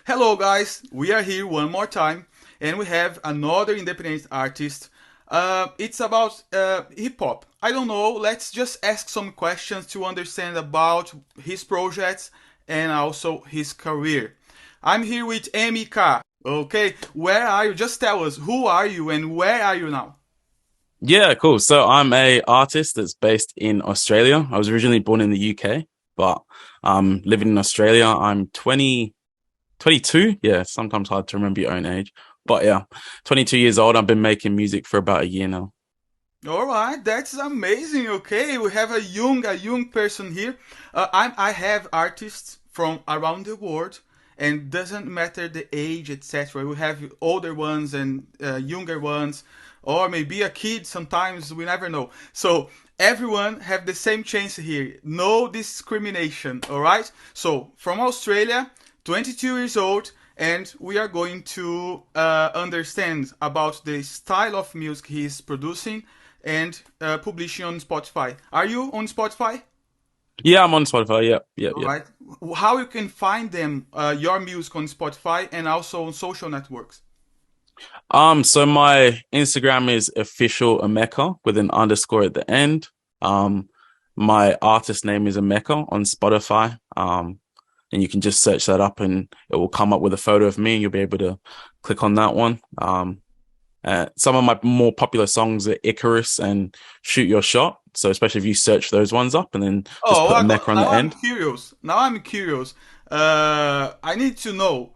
Hello, guys. We are here one more time, and we have another independent artist. It's about hip hop. I don't know. Let's just ask some questions to understand about his projects and also his career. I'm here with Emeka. Okay, where are you? Just tell us who are you and where are you now? Yeah, cool. So I'm a artist that's based in Australia. I was originally born in the UK, but living in Australia. I'm 22. Yeah, sometimes hard to remember your own age. But yeah, 22 years old. I've been making music for about a year now. All right, that's amazing. Okay, we have a young person here. I have artists from around the world, and doesn't matter the age, etc. We have older ones and younger ones, or maybe a kid. Sometimes we never know. So everyone have the same chance here. No discrimination. All right. So from Australia, 22 years old, and we are going to understand about the style of music he's producing and publishing on Spotify. Are you on Spotify? Yeah, I'm on Spotify. Yeah, yeah, All yeah. right. How you can find them, your music on Spotify and also on social networks? So my Instagram is official Emeka with an underscore at the end. Um, my artist name is Emeka on Spotify. And you can just search that up and it will come up with a photo of me and you'll be able to click on that one. Some of my more popular songs are Icarus and Shoot Your Shot. So especially if you search those ones up and then just Oh, put Emeka on the now I'm end. curious. Now I'm curious. I need to know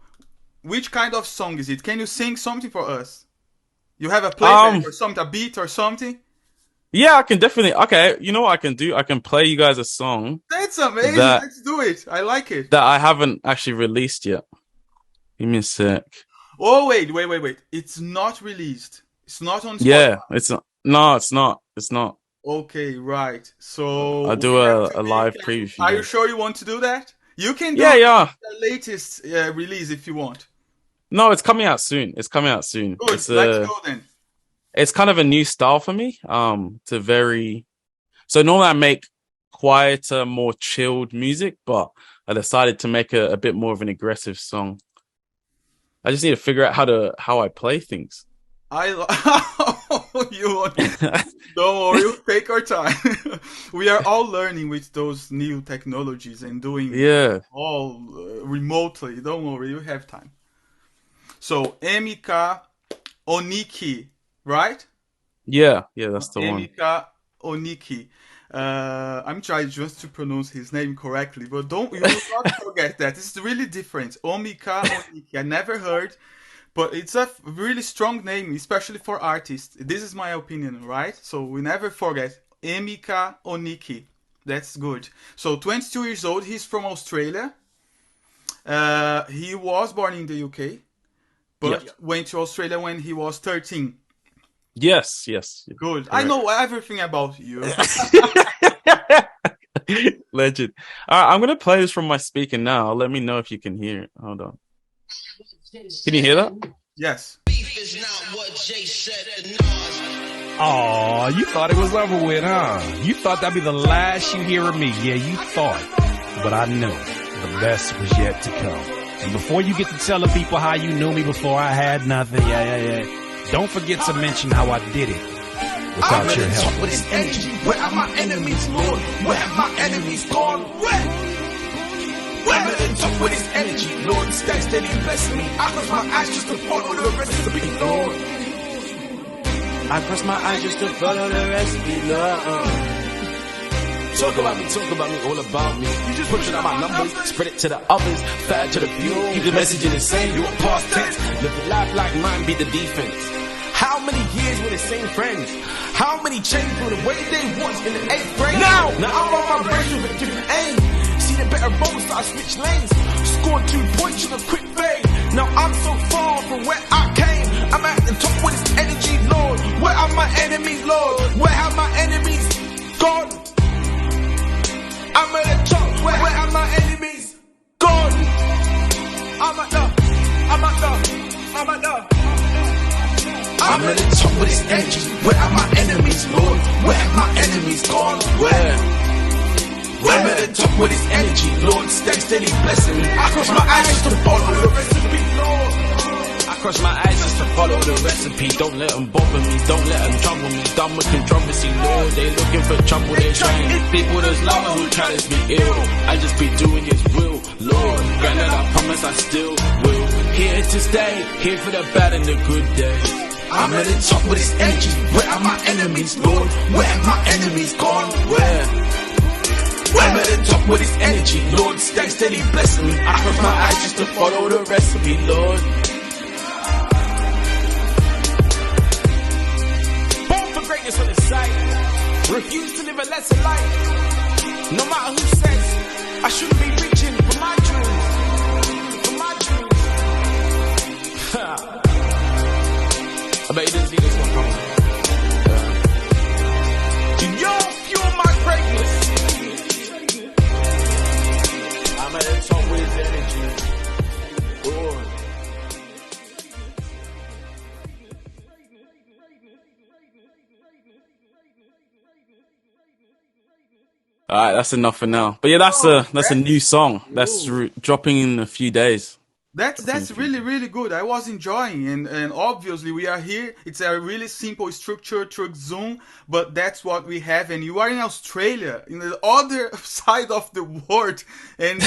which kind of song is it. Can you sing something for us? You have a playback Um, or something, a beat or something? yeah, I can definitely. Okay, you know what I can do? I can play you guys a song That's amazing. that Let's do it. I like it. I haven't actually released yet. Give me a sec. Oh, wait. It's not released. It's not on Yeah, Spotify. it's not. No, it's not. It's not. Okay, right. So I'll do we have to a make. live preview for you Are you guys. sure you want to do that? You can do Yeah, yeah. the latest release if you want. No, it's coming out soon. It's coming out soon. Good. Let's go then. It's kind of a new style for me. It's a very so normally I make quieter, more chilled music, but I decided to make a bit more of an aggressive song. I just need to figure out how I play things. I you want. Don't worry, take our time. We are all learning with those new technologies and doing Yeah, all remotely. Don't worry, you have time. So Emika Oniki, right? yeah, that's the one. Emika Oniki. I'm trying just to pronounce his name correctly, but don't you will not forget that. This is really different. Omika Oniki. I never heard, but it's a really strong name, especially for artists. This is my opinion, right? So we never forget. Emika Oniki. That's good. So 22 years old. He's from Australia. He was born in the UK, Yeah. but went to Australia when he was 13. Yes, Good. I correct. know everything about you. Legend. All right, I'm gonna play this from my speaker now. Let me know if you can hear it. Hold on. Can you hear that? Yes. Oh, you thought it was over with, huh? You thought that'd be the last you hear of me. Yeah, you thought. But I knew the best was yet to come. And before you get to telling people how you knew me before I had nothing, don't forget to mention how I did it without your help. With this energy, where are my enemies, Lord? Where have my enemies gone? Where am I at the top with this energy, Lord? Stay steady, bless me. I close my eyes just to follow the rest of the Lord. I cross my eyes just to follow the recipe, Lord. Talk about me, all about me. You just push it out my numbers, spread it to the others, fat to the few. Keep the message in the same, you a past tense. Live a life like mine, be the defense. How many years with the same friends? How many changed from the way they was in the 8th grade? Now I'm on my brace with a different aim. See the better roads, so I switch lanes. Scored 2 points with a quick fade. Now I'm so far from where I came. I'm at the top with this energy, Lord. Where are my enemies, Lord? Where have my enemies gone? I'm at the top, where are my enemies gone? I'm at the top with this energy. Where are my enemies, Lord? Where have my enemies gone? Where? I'm at the top top with his energy, Lord, stay steady blessing me. I cross my eyes just to follow the recipe, Lord. I cross my eyes just to follow the recipe. Don't let them bother me, don't let them trouble me. Done with controversy, Lord. They looking for trouble, they trying. People that's loving who try to be ill. I just be doing his will, Lord. Granted, I promise I still will. Here to stay, here for the bad and the good days. I'm at the top with this energy. Where are my enemies, Lord? Where have my enemies gone? Where? I'm at the top with this energy, Lord. Stay steady blessing me. I cross my eyes just to follow the recipe, Lord. Born for greatness on the sight. Refuse to live a lesser life. No matter who says I shouldn't be reaching for my dreams. For my dreams. I bet you didn't see this one coming. Yo, fuel my greatness. I'm at the top with his energy. Oh. All right, that's enough for now. But yeah, that's a new song that's dropping in a few days. That's really, really good. I was enjoying, and obviously we are here. It's a really simple structure through Zoom, but that's what we have. And you are in Australia, in the other side of the world, and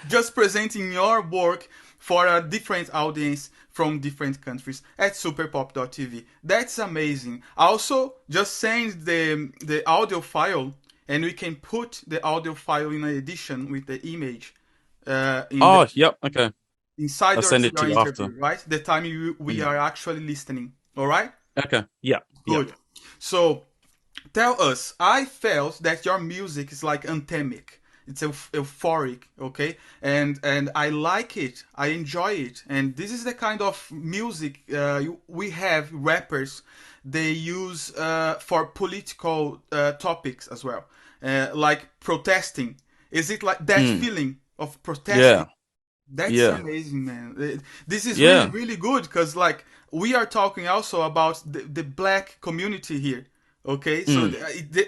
just presenting your work for a different audience from different countries at superpop.tv. That's amazing. Also, just send the audio file, and we can put the audio file in addition with the image. Yep, okay. Inside I'll send it to you interview, after. right? The time we are actually listening. All right? Okay. Yeah. Good. Yeah. So, tell us. I felt that your music is like anthemic. It's euphoric, okay? And I like it. I enjoy it. And this is the kind of music we have rappers. They use for political topics as well, like protesting. Is it like that feeling of protesting? Yeah. That's amazing, man. This is really, really good because, like, we are talking also about the black community here. Okay, so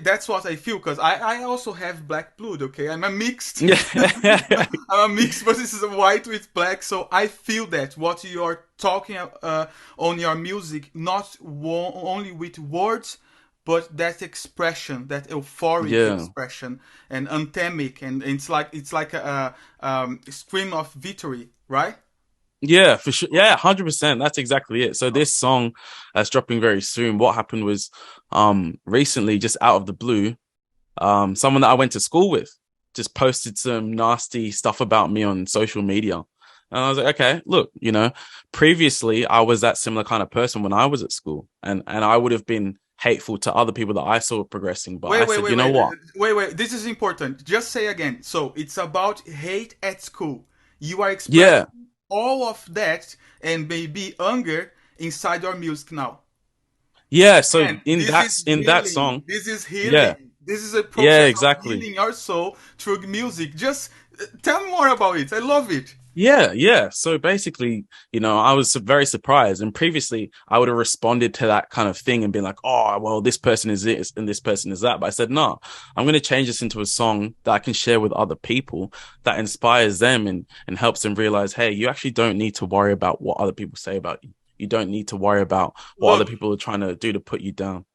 that's what I feel because I also have black blood. Okay, I'm a mixed. I'm a mixed, but this is a white with black. So I feel that what you are talking on your music, not only with words, but that expression, that euphoric expression, and anthemic, and it's like a scream of victory, right? Yeah, for sure. Yeah, 100%. That's exactly it. So this song that's dropping very soon. What happened was, recently, just out of the blue, someone that I went to school with just posted some nasty stuff about me on social media. And I was like, okay, look, previously I was that similar kind of person when I was at school, and I would have been hateful to other people that I saw progressing. But I said, you know what? Wait. This is important. Just say again. So it's about hate at school. You are expressing all of that and maybe anger inside your music now. Yeah. So in that song, this is healing. Yeah. This is a process of exactly. healing your soul through music. Just tell me more about it. I love it. Yeah. So basically, I was very surprised. And previously, I would have responded to that kind of thing and been like, oh, well, this person is this and this person is that. But I said, no, I'm going to change this into a song that I can share with other people that inspires them and helps them realize, hey, you actually don't need to worry about what other people say about you. You don't need to worry about what other people are trying to do to put you down.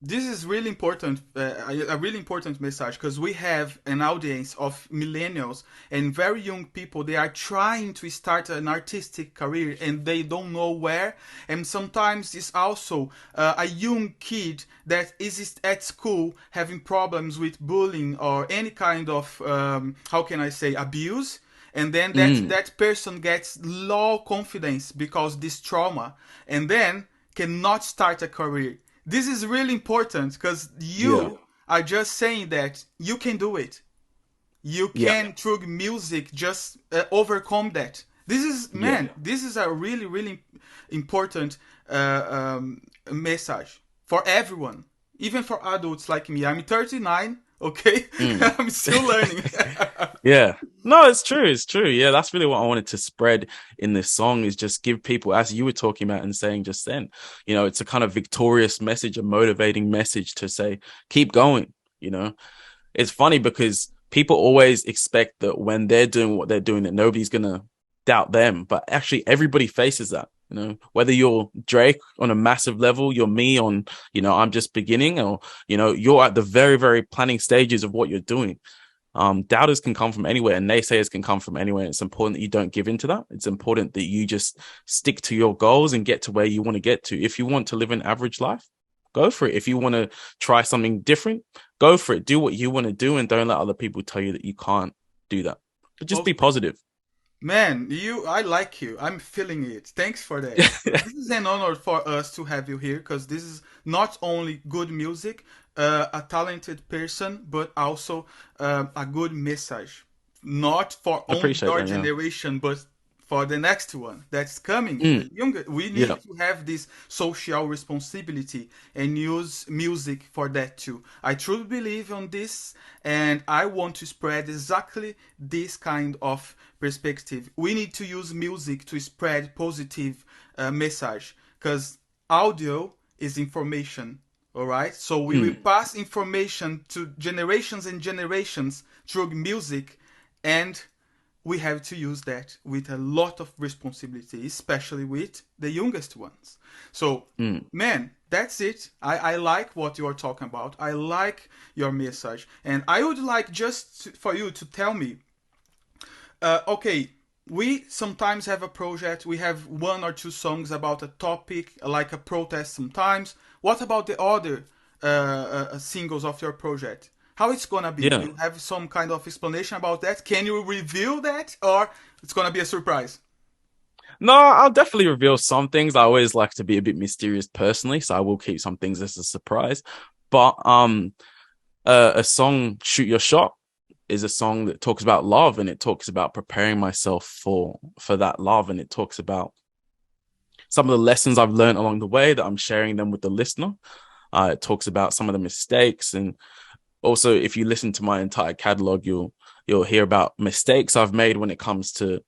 This is really important, a really important message, because we have an audience of millennials and very young people. They are trying to start an artistic career and they don't know where. And sometimes it's also a young kid that is at school having problems with bullying or any kind of, abuse. And then that person gets low confidence because this trauma, and then cannot start a career. This is really important because you are just saying that you can do it. You can, through music, just overcome that. This is a really, really important message for everyone, even for adults like me. I'm 39, okay? I'm still learning. Yeah. No, it's true. It's true. Yeah, that's really what I wanted to spread in this song, is just give people, as you were talking about and saying just then, it's a kind of victorious message, a motivating message to say, keep going. It's funny because people always expect that when they're doing what they're doing, that nobody's gonna doubt them. But actually, everybody faces that. You know, whether you're Drake on a massive level, you're me on, you know, I'm just beginning, or you know, you're at the very, very planning stages of what you're doing. Doubters can come from anywhere, and naysayers can come from anywhere. It's important that you don't give into that. It's important that you just stick to your goals and get to where you want to get to. If you want to live an average life, go for it. If you want to try something different, go for it. Do what you want to do, and don't let other people tell you that you can't do that. But just be positive. Man, I like you. I'm feeling it. Thanks for that. This is an honor for us to have you here, because this is not only good music, a talented person, but also a good message. Not for only our generation, but for the next one that's coming. We need to have this social responsibility and use music for that too. I truly believe on this, and I want to spread exactly this kind of perspective. We need to use music to spread positive message, because audio is information. All right, so we will pass information to generations and generations through music, and we have to use that with a lot of responsibility, especially with the youngest ones. So, man, that's it. I like what you are talking about. I like your message. And I would like for you to tell me, okay, we sometimes have a project, we have one or two songs about a topic, like a protest sometimes. What about the other singles of your project? How it's gonna be? Do you have some kind of explanation about that? Can you reveal that, or it's gonna be a surprise? No, I'll definitely reveal some things. I always like to be a bit mysterious personally, so I will keep some things as a surprise. But a song, "Shoot Your Shot," is a song that talks about love, and it talks about preparing myself for that love, and it talks about some of the lessons I've learned along the way that I'm sharing them with the listener. It talks about some of the mistakes, and also, if you listen to my entire catalog, you'll hear about mistakes I've made when it comes to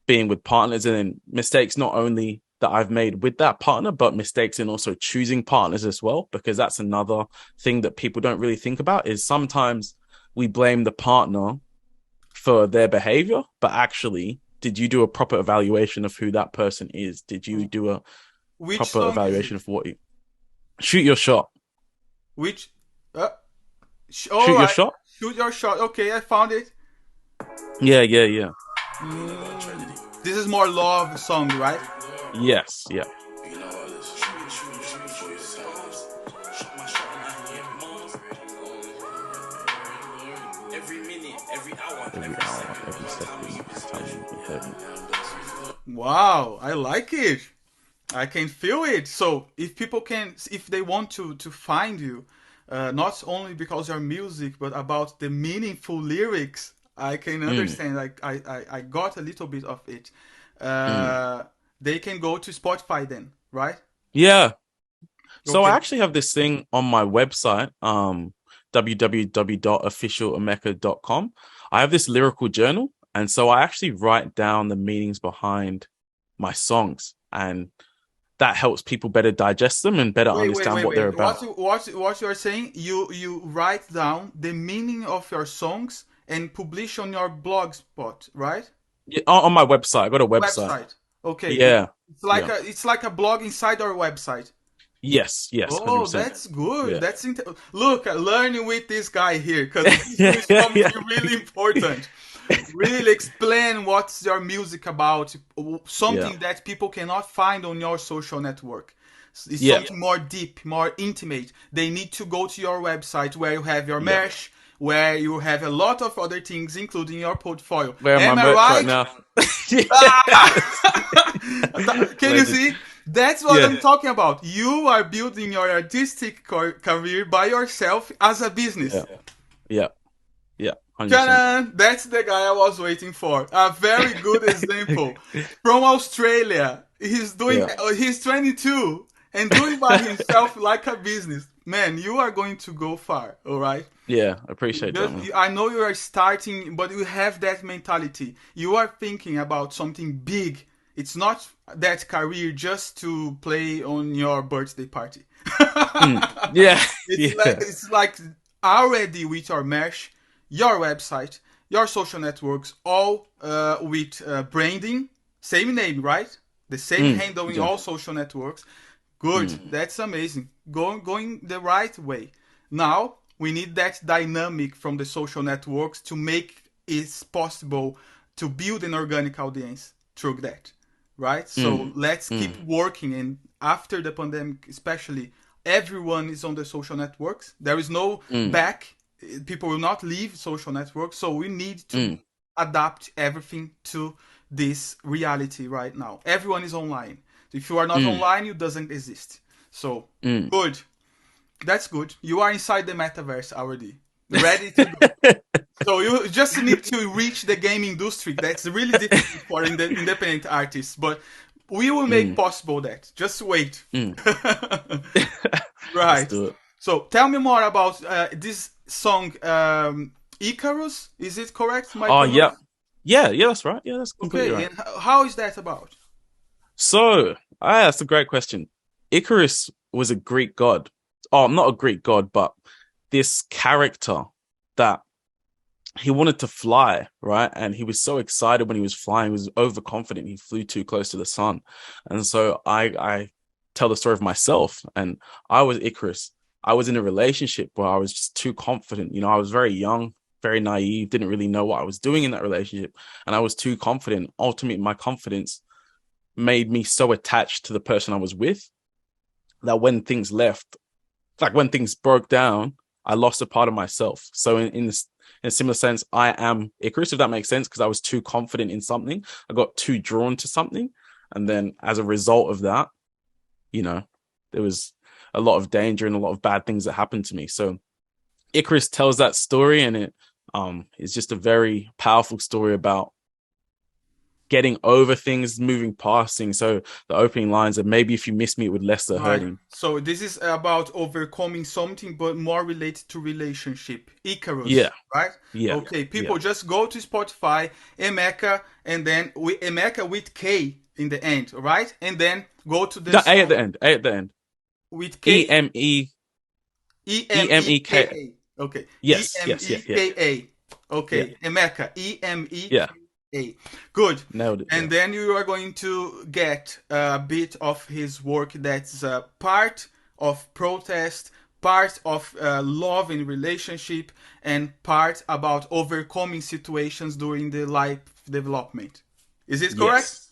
being with partners, and then mistakes not only that I've made with that partner, but mistakes in also choosing partners as well, because that's another thing that people don't really think about, is sometimes we blame the partner for their behavior, but actually, did you do a proper evaluation of who that person is? Did you do a proper evaluation of what you... Shoot Your Shot. Which... Shoot Your Shot? Shoot Your Shot. Okay, I found it. Yeah. This is more love song, right? Yes, yeah. Every second. Wow, I like it. I can feel it. So if they want to find you, not only because your music, but about the meaningful lyrics, I can understand. Like I got a little bit of it. They can go to Spotify then, right? Yeah. So I actually have this thing on my website, www.officialemeka.com. I have this lyrical journal, and so I actually write down the meanings behind my songs, and that helps people better digest them and better understand what they're about. What you're saying? You write down the meaning of your songs and publish on your blog spot, right? Yeah, on my website. I got a website. Okay. Yeah. It's like a blog inside our website. Yes. Oh, 100%. that's good. Yeah. Look, learning with this guy here, because this is something really important. Really explain what's your music about, something that people cannot find on your social network. It's something more deep, more intimate. They need to go to your website where you have your merch, where you have a lot of other things, including your portfolio. Am I right now? Can you see? That's what I'm talking about. You are building your artistic career by yourself as a business. Yeah. 100%. Ta-da! That's the guy I was waiting for. A very good example. From Australia. He's 22 and doing by himself like a business. Man, you are going to go far, all right? Yeah, I appreciate that. Man. I know you are starting, but you have that mentality. You are thinking about something big. It's not that career just to play on your birthday party. Yeah. It's like already with your merch, your website, your social networks, all with branding, same name, right? The same handle in Yeah. all social networks. Good, that's amazing. Going the right way. Now we need that dynamic from the social networks to make it possible to build an organic audience through that, right? So let's keep working. And after the pandemic, especially, everyone is on the social networks. There is no back. People will not leave social networks. So we need to adapt everything to this reality right now. Everyone is online. If you are not online, you doesn't exist. So good. That's good. You are inside the metaverse already, ready to go. So you just need to reach the game industry. That's really difficult for independent artists, but we will make possible that. Just wait. Let's Right. do it. So tell me more about this song, Icarus. Is it correct? My Oh, yeah. pronunciation? Yeah, that's right. Yeah, that's completely Okay. right. And how is that about? So, that's a great question. Icarus was a Greek god. Oh, not a Greek god, but this character that he wanted to fly, right? And he was so excited when he was flying, he was overconfident. He flew too close to the sun. And so I tell the story of myself, and I was Icarus. I was in a relationship where I was just too confident. You know, I was very young, very naive, didn't really know what I was doing in that relationship. And I was too confident. Ultimately, my confidence made me so attached to the person I was with that when things left, like when things broke down, I lost a part of myself. So in a similar sense, I am Icarus, if that makes sense, because I was too confident in something. I got too drawn to something. And then as a result of that, you know, there was a lot of danger and a lot of bad things that happened to me. So Icarus tells that story, and it is just a very powerful story about getting over things, moving past things. So the opening lines are, maybe if you miss me, it would less the Right. hurting. So this is about overcoming something, but more related to relationship. Icarus, Yeah. right? Yeah. Okay, people Yeah. just go to Spotify, Emeka, and then Emeka with K in the end, right? And then go to the The A at song the end. A at the end. with K, EME. Emeka. Okay, Yes. Yes. Yeah. Yeah. Emeka. Yeah. Okay, Emeka, Emeka. Yeah. Good. Nailed it. And Yeah. then you are going to get a bit of his work that's part of protest, part of love and relationship, and part about overcoming situations during the life development. Is it correct? Yes.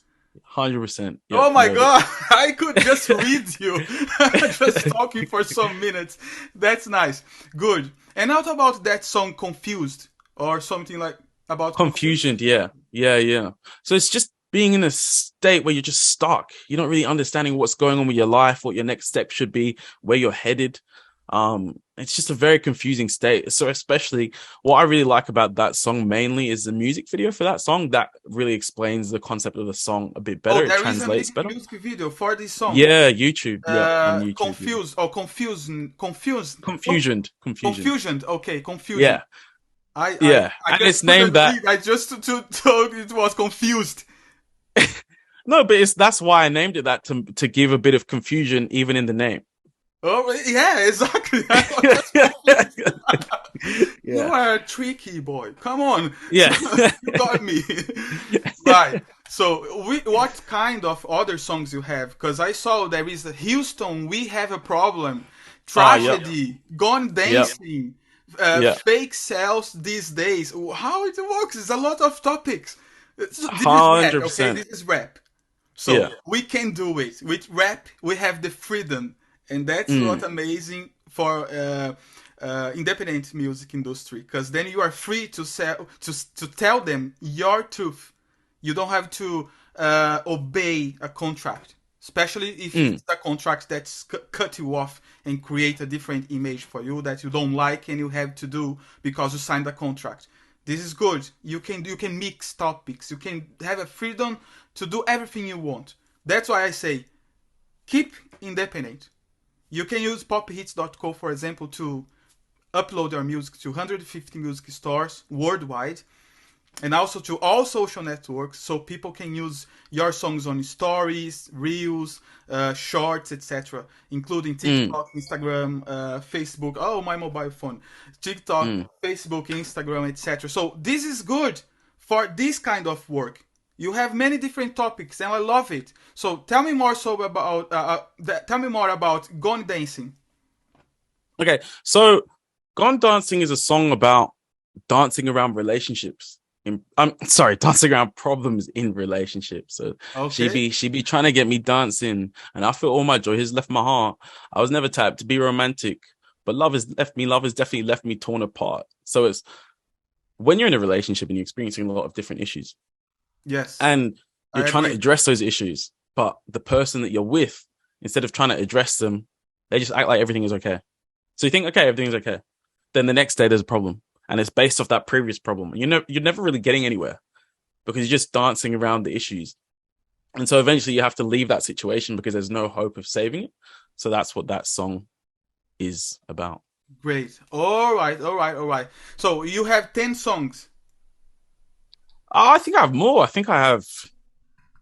100%. Yeah. Oh my Nailed it. God, I could just read you just talking for some minutes. That's nice. Good. And how about that song Confused or something like about Confusion. Yeah. Yeah. Yeah. So it's just being in a state where you're just stuck. You're not really understanding what's going on with your life, what your next step should be, where you're headed. It's just a very confusing state. So especially what I really like about that song mainly is the music video for that song that really explains the concept of the song a bit better. Oh, It there is a translates better. music video for this song. Yeah, YouTube. Yeah, on YouTube. Confused or confused. Confusioned. Confusion. Okay, confusion. Yeah. I And just it's named couldn't that. read. I just told it was confused. No, but that's why I named it that, to give a bit of confusion even in the name. Oh yeah, exactly. I was just confused. You Yeah. are a tricky boy. Come on. Yeah. You got me. Right. So, what kind of other songs you have? Because I saw there is a Houston, We Have a Problem, Tragedy, Gone Dancing, Fake Sales These Days. How it works? It's a lot of topics. This is rap, okay? 100%. This is rap. So, we can do it. With rap, we have the freedom. And that's what's amazing for independent music industry, because then you are free to sell, to tell them your truth. You don't have to obey a contract, especially if it's a contract that's cut you off and create a different image for you that you don't like and you have to do because you signed a contract. This is good. You can mix topics. You can have a freedom to do everything you want. That's why I say keep independent. You can use PopHitsCo, for example, to upload your music to 150 music stores worldwide. and also to all social networks, so people can use your songs on stories, reels, shorts, etc., including Mm, TikTok, Instagram, Facebook. Oh, my mobile phone, TikTok, mm. Facebook, Instagram, etc. So this is good for this kind of work. You have many different topics, and I love it. So tell me more about tell me more about Gone Dancing. Okay, so Gone Dancing is a song about dancing around relationships. I'm sorry, dancing around problems in relationships. So Okay. she be trying to get me dancing, and I feel all my joy has left my heart. I was never typed to be romantic, but love has left me. Love has definitely left me torn apart. So it's when you're in a relationship and you're experiencing a lot of different issues, Yes, and you're I trying to agree. address those issues, but the person that you're with, instead of trying to address them, they just act like everything is okay. So you think, okay, everything's okay. Then the next day there's a problem, and it's based off that previous problem. You're never really getting anywhere because you're just dancing around the issues. And so eventually you have to leave that situation because there's no hope of saving it. So that's what that song is about. Great. All right, all right, all right. So you have 10 songs. I think I have more. I think I have.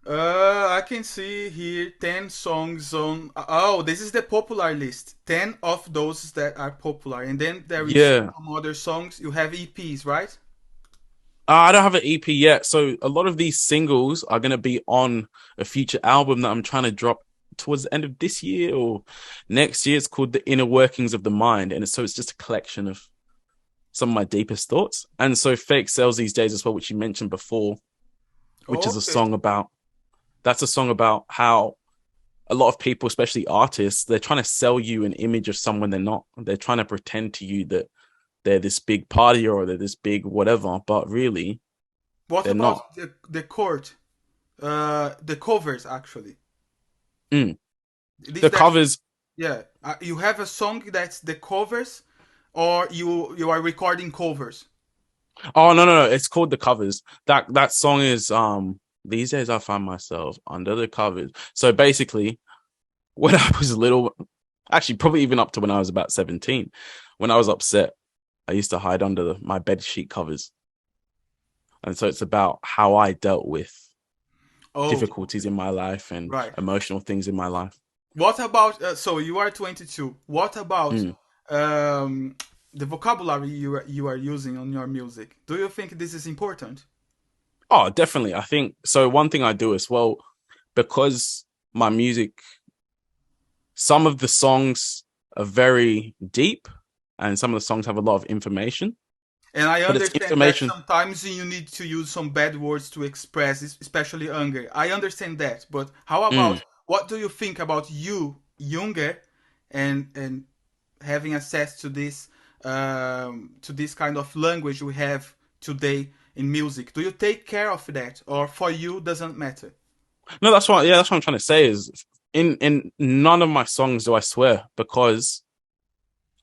I can see here 10 songs on. Oh, this is the popular list. 10 of those that are popular. And then there is Yeah. some other songs. You have EPs, right? I don't have an EP yet. So a lot of these singles are going to be on a future album that I'm trying to drop towards the end of this year or next year. It's called The Inner Workings of the Mind. And so it's just a collection of some of my deepest thoughts. And so Fake Sales These Days as well, which you mentioned before, which is a Okay. song about, that's a song about how a lot of people, especially artists, they're trying to sell you an image of someone they're not. They're trying to pretend to you that they're this big partier or they're this big whatever, but really What they're not. about the chord? The covers, actually. Mm. This The that covers. Yeah. You have a song that's the covers, or you are recording covers. Oh no, it's called The Covers. That song is these days I find myself under the covers. So basically, when I was little, actually probably even up to when I was about 17, when I was upset, I used to hide under my bed sheet covers. And so it's about how I dealt with Oh, difficulties in my life and right. emotional things in my life. What about so you are 22. What about Mm. um, the vocabulary you are using on your music? Do you think this is important? Oh, definitely. I think so. One thing I do as well, because my music, some of the songs are very deep and some of the songs have a lot of information, And I but it's understand that information. sometimes you need to use some bad words to express, especially anger. I understand that, but how about Mm, what do you think about you, younger, and having access to this kind of language we have today in music? Do you take care of that, or for you doesn't matter? no, that's what I'm trying to say is in none of my songs do I swear because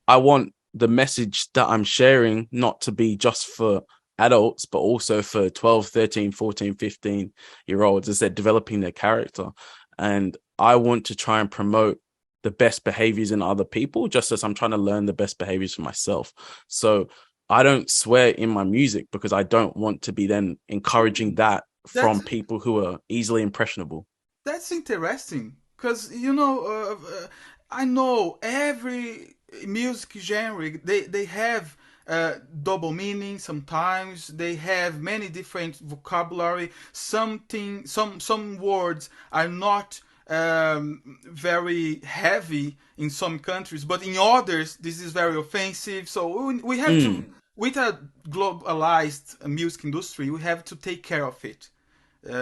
I want the message that I'm sharing not to be just for adults, but also for 12, 13, 14, 15 year olds as they're developing their character. And I want to try and promote the best behaviors in other people, just as I'm trying to learn the best behaviors for myself. So I don't swear in my music because I don't want to be then encouraging that That's from people who are easily impressionable. That's interesting because I know every music genre they have double meaning. Sometimes they have many different vocabulary. Some words are not very heavy in some countries, but in others this is very offensive. So we have to, Mm, with a globalized music industry, we have to take care of it,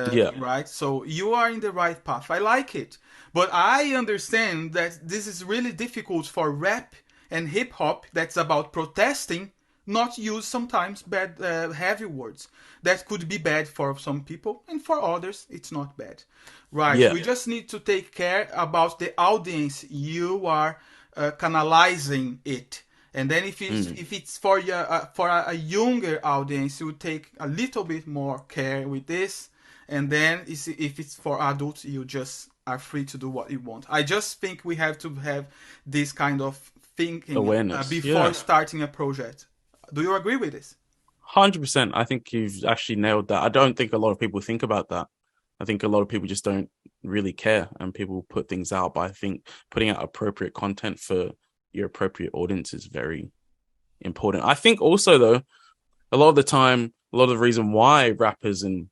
yeah. right? So you are in the right path. I like it, but I understand that this is really difficult for rap and hip hop. That's about protesting. Not use sometimes bad, heavy words that could be bad for some people, and for others it's not bad, right? Yeah. We just need to take care about the audience you are canalizing it. And then Mm, if it's for a younger audience, you take a little bit more care with this. And then if it's for adults, you just are free to do what you want. I just think we have to have this kind of thinking awareness. before Yeah. starting a project. Do you agree with this? 100%. I think you've actually nailed that. I don't think a lot of people think about that. I think a lot of people just don't really care, and people put things out. But I think putting out appropriate content for your appropriate audience is very important. I think also, though, a lot of the time, a lot of the reason why rappers and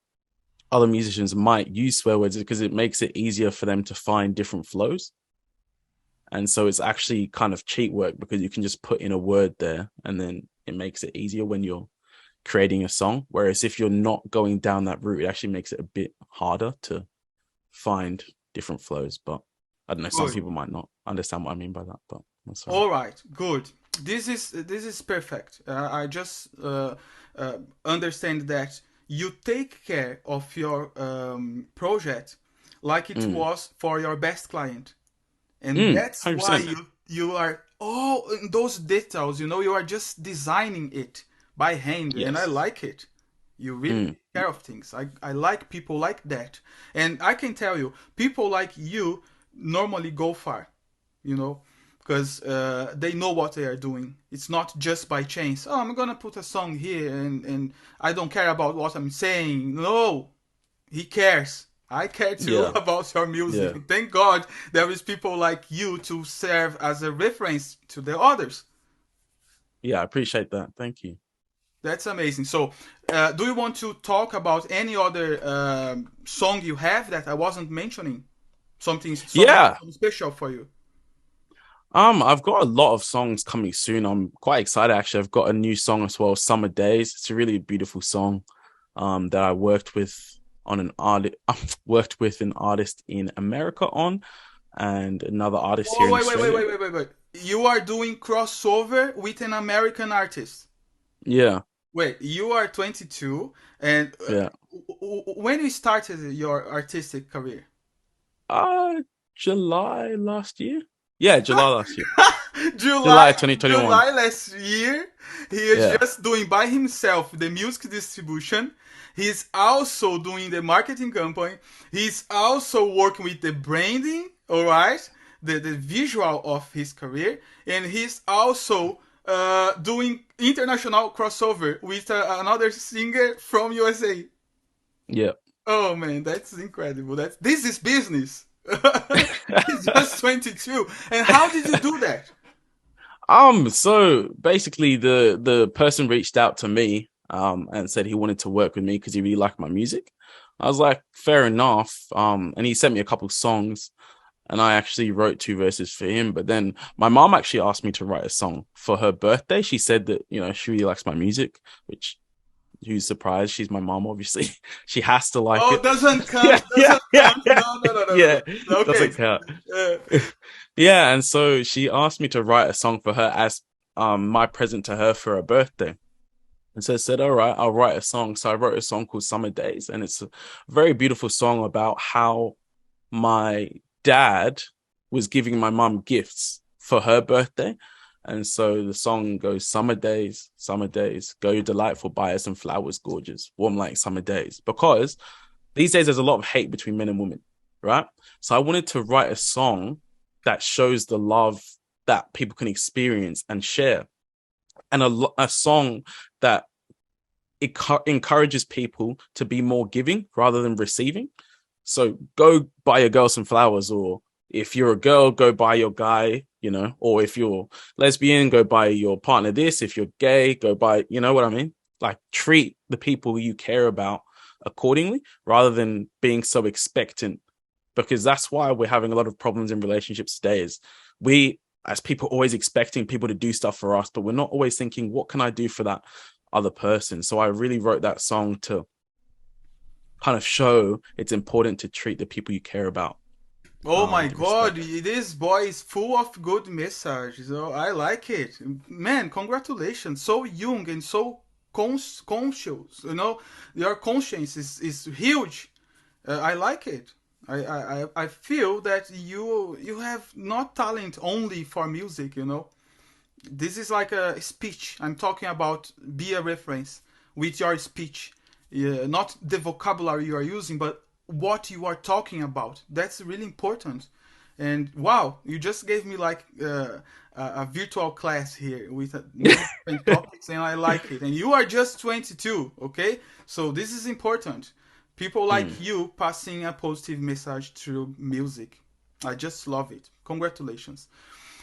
other musicians might use swear words is because it makes it easier for them to find different flows. And so it's actually kind of cheat work, because you can just put in a word there and then it makes it easier when you're creating a song. Whereas if you're not going down that route, it actually makes it a bit harder to find different flows. But I don't know, some people might not understand what I mean by that, but that's all right. Good. This is perfect. I just understand that you take care of your project like it was for your best client, and that's 100%. why you are all in those details. You are just designing it by hand, and I like it. You really take care of things. I like people like that, and I can tell you, people like you normally go far, because they know what they are doing. It's not just by chance. Oh, I'm gonna put a song here, and I don't care about what I'm saying. No, he cares. I care too about your music. Yeah. Thank God there is people like you to serve as a reference to the others. Yeah, I appreciate that. Thank you. That's amazing. So, do you want to talk about any other song you have that I wasn't mentioning? Something special for you? I've got a lot of songs coming soon. I'm quite excited, actually. I've got a new song as well, Summer Days. It's a really beautiful song that I worked with an artist in America on, and another artist here in Australia. Wait. You are doing crossover with an American artist? Yeah. Wait, you are 22, and when you started your artistic career? July last year. Yeah, July last year. July 2021. July last year. He is just doing by himself the music distribution. He's also doing the marketing campaign. He's also working with the branding, all right? The visual of his career. And he's also doing international crossover with another singer from USA. Yeah. Oh man, that's incredible. This is business. He's just 22. And how did you do that? So basically the person reached out to me and said he wanted to work with me because he really liked my music. I was like, fair enough. And he sent me a couple songs, and I actually wrote 2 verses for him. But then my mom actually asked me to write a song for her birthday. She said that, she really likes my music, which, who's surprised? She's my mom, obviously. She has to like it. Oh, doesn't count. Count. No. Yeah, okay. Doesn't count. Yeah, and so she asked me to write a song for her as my present to her for her birthday. And so I said, all right, I'll write a song. So I wrote a song called Summer Days, and it's a very beautiful song about how my dad was giving my mum gifts for her birthday. And so the song goes, summer days, go delightful, buy her some flowers, gorgeous, warm like summer days. Because these days there's a lot of hate between men and women, right? So I wanted to write a song that shows the love that people can experience and share. And a song that encourages people to be more giving rather than receiving. So go buy your girl some flowers, or if you're a girl, go buy your guy, or if you're lesbian, go buy your partner this. If you're gay, go buy, you know what I mean? Like, treat the people you care about accordingly rather than being so expectant, because that's why we're having a lot of problems in relationships today. Is we, as people, always expecting people to do stuff for us, but we're not always thinking, what can I do for that other person? So I really wrote that song to kind of show it's important to treat the people you care about. Oh my God, this boy is full of good messages. Oh, I like it. Man, congratulations. So young and so conscious. Your conscience is huge. I like it. I feel that you have not talent only for music, This is like a speech. I'm talking about be a reference with your speech. Not the vocabulary you are using, but what you are talking about. That's really important. And wow, you just gave me like a virtual class here with many different topics, and I like it. And you are just 22, okay? So this is important. People like you passing a positive message through music. I just love it. Congratulations.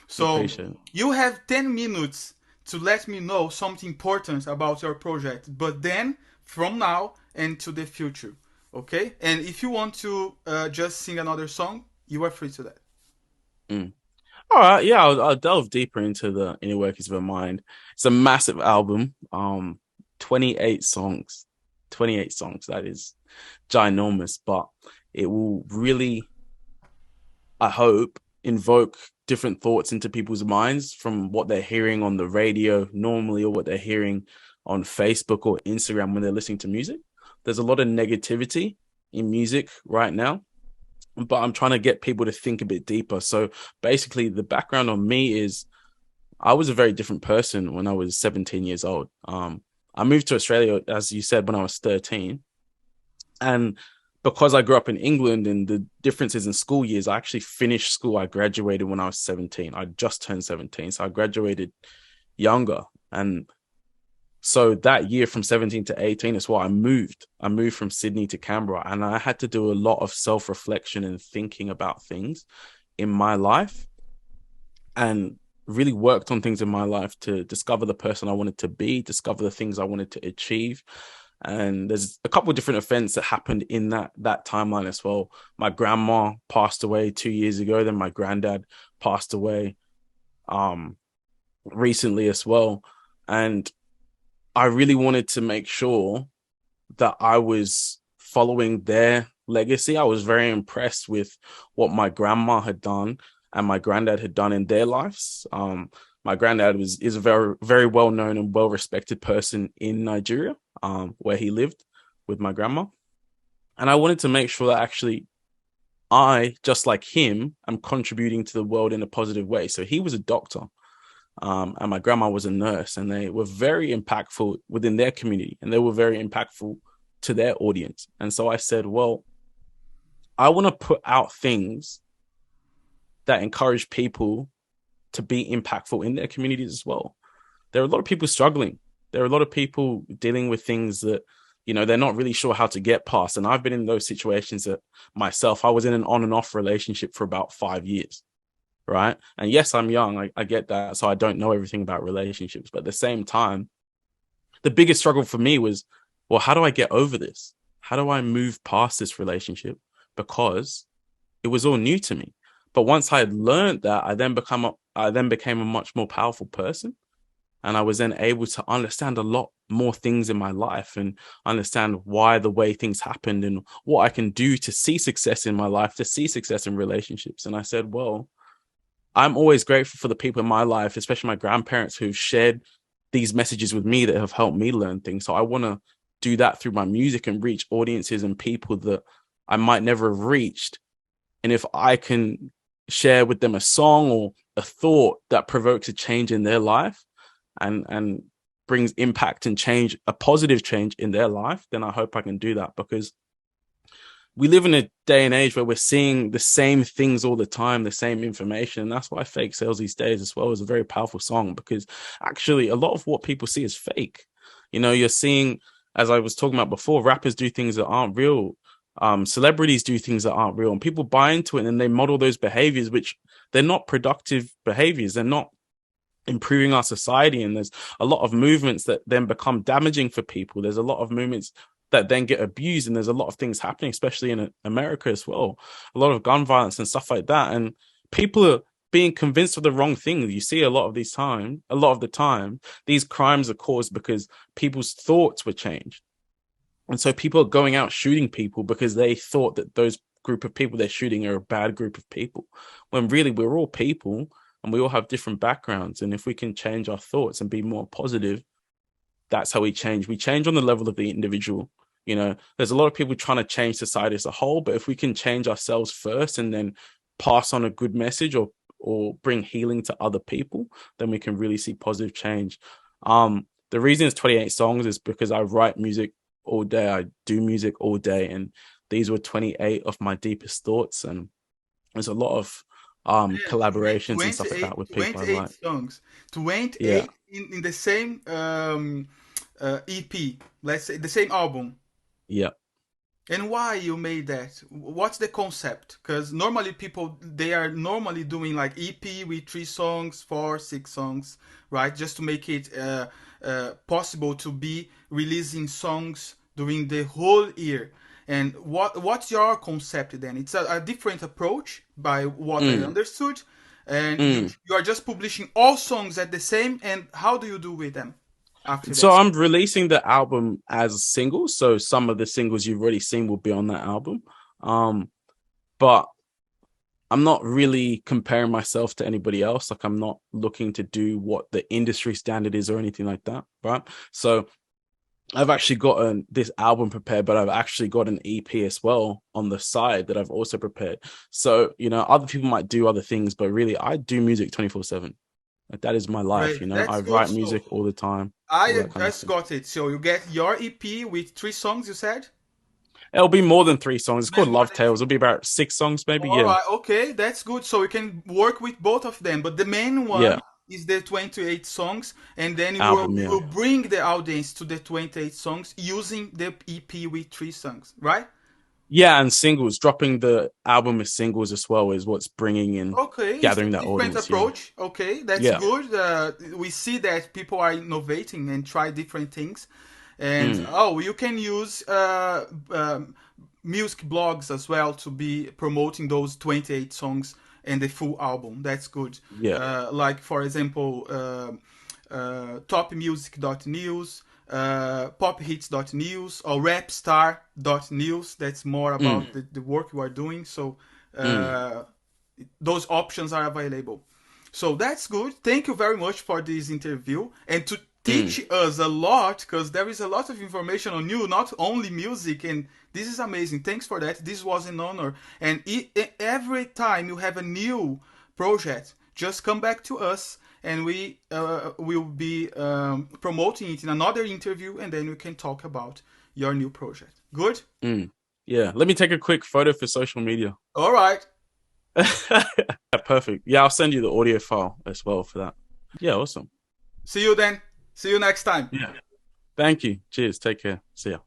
So Appreciate it. you have 10 minutes to let me know something important about your project, but then from now and to the future, okay? And if you want to just sing another song, you are free to that. Mm. All right, yeah, I'll delve deeper into the inner workings of a mind. It's a massive album, 28 songs, 28 songs. That is ginormous, but it will really, I hope, invoke different thoughts into people's minds from what they're hearing on the radio normally or what they're hearing on Facebook or Instagram when they're listening to music. There's a lot of negativity in music right now, but I'm trying to get people to think a bit deeper. So basically, the background on me is I was a very different person when I was 17 years old. I moved to Australia, as you said, when I was 13. And because I grew up in England and the differences in school years, I actually finished school. I graduated when I was 17. I just turned 17. So I graduated younger. And so that year from 17 to 18 is why I moved. I moved from Sydney to Canberra, and I had to do a lot of self-reflection and thinking about things in my life and really worked on things in my life to discover the person I wanted to be, discover the things I wanted to achieve. And there's a couple of different events that happened in that timeline as well. My grandma passed away 2 years ago. Then my granddad passed away recently as well. And I really wanted to make sure that I was following their legacy. I was very impressed with what my grandma had done and my granddad had done in their lives. My granddad is a very, very well-known and well-respected person in Nigeria, where he lived with my grandma. And I wanted to make sure that actually I, just like him, am contributing to the world in a positive way. So he was a doctor, and my grandma was a nurse, and they were very impactful within their community, and they were very impactful to their audience. And so I said, well, I want to put out things that encourage people to be impactful in their communities as well. There are a lot of people struggling. There are a lot of people dealing with things that, you know, they're not really sure how to get past. And I've been in those situations that myself. I was in an on and off relationship for about 5 years, right? And yes, I'm young. I get that. So I don't know everything about relationships. But at the same time, the biggest struggle for me was, well, how do I get over this? How do I move past this relationship? Because it was all new to me. But once I had learned that, I then became a much more powerful person. And I was then able to understand a lot more things in my life and understand why the way things happened and what I can do to see success in my life, to see success in relationships. And I said, well, I'm always grateful for the people in my life, especially my grandparents who've shared these messages with me that have helped me learn things. So I want to do that through my music and reach audiences and people that I might never have reached. And if I can share with them a song or a thought that provokes a change in their life and brings impact and change, a positive change in their life, then I hope I can do that, because we live in a day and age where we're seeing the same things all the time, the same information. And that's why Fake Sales These Days as well is a very powerful song, because actually a lot of what people see is fake. You know, you're seeing, as I was talking about before, rappers do things that aren't real. Celebrities do things that aren't real, and people buy into it and they model those behaviors, which they're not productive behaviors. They're not improving our society. And there's a lot of movements that then become damaging for people. There's a lot of movements that then get abused, and there's a lot of things happening, especially in America as well. A lot of gun violence and stuff like that. And people are being convinced of the wrong thing. You see a lot of the time, these crimes are caused because people's thoughts were changed. And so people are going out shooting people because they thought that those group of people they're shooting are a bad group of people, when really we're all people and we all have different backgrounds. And if we can change our thoughts and be more positive, that's how we change. We change on the level of the individual. You know, there's a lot of people trying to change society as a whole, but if we can change ourselves first and then pass on a good message or bring healing to other people, then we can really see positive change. The reason it's 28 songs is because I write music all day. I do music all day, and these were 28 of my deepest thoughts. And there's a lot of collaborations and stuff like 28, that with people I 28 like. songs. Yeah, 28 in the same EP, let's say the same album. yeah. And why you made that? What's the concept? Because normally people they are normally doing like EP with 3 songs, 4, 6 songs, right? Just to make it possible to be releasing songs during the whole year. And what's your concept then? It's a different approach by what I Mm, understood. And mm. you are just publishing all songs at the same. And how do you do with them after So that? I'm releasing the album as singles. So some of the singles you've already seen will be on that album. But I'm not really comparing myself to anybody else. Like I'm not looking to do what the industry standard is or anything like that. Right. So I've actually got this album prepared, but I've actually got an EP as well on the side that I've also prepared. So, other people might do other things, but really I do music 24/7. Like that is my life, Great. I That's good. write So music all the time, all I that kind of just stuff. got it. So you get your EP with 3 songs, you said? It'll be more than 3 songs. It's called More Love than Tales. It'll be about 6 songs, maybe. All Yeah. right, okay, that's good. So you can work with both of them, but the main one Yeah. is the 28 songs, and then Album, you yeah. will bring the audience to the 28 songs using the EP with 3 songs, right? Yeah, and singles. Dropping the album as singles as well is what's bringing in, Okay, it's a gathering that different audience. Yeah. approach. Okay, that's Yeah. good. We see that people are innovating and try different things, and Mm, you can use music blogs as well to be promoting those 28 songs and the full album. That's good. yeah. Like for example, topmusic.news, pophits.news, or rapstar.news. That's more Mm, about the work you are doing. So mm, those options are available. So that's good. Thank you very much for this interview and to mm. teach us a lot because there is a lot of information on you, not only music. And this is amazing. Thanks for that. This was an honor. And every time you have a new project, just come back to us and we will be promoting it in another interview and then we can talk about your new project. Good? Mm. Yeah. Let me take a quick photo for social media. All right. Yeah, perfect. Yeah, I'll send you the audio file as well for that. Yeah, awesome. See you then. See you next time. Yeah. Thank you. Cheers. Take care. See ya.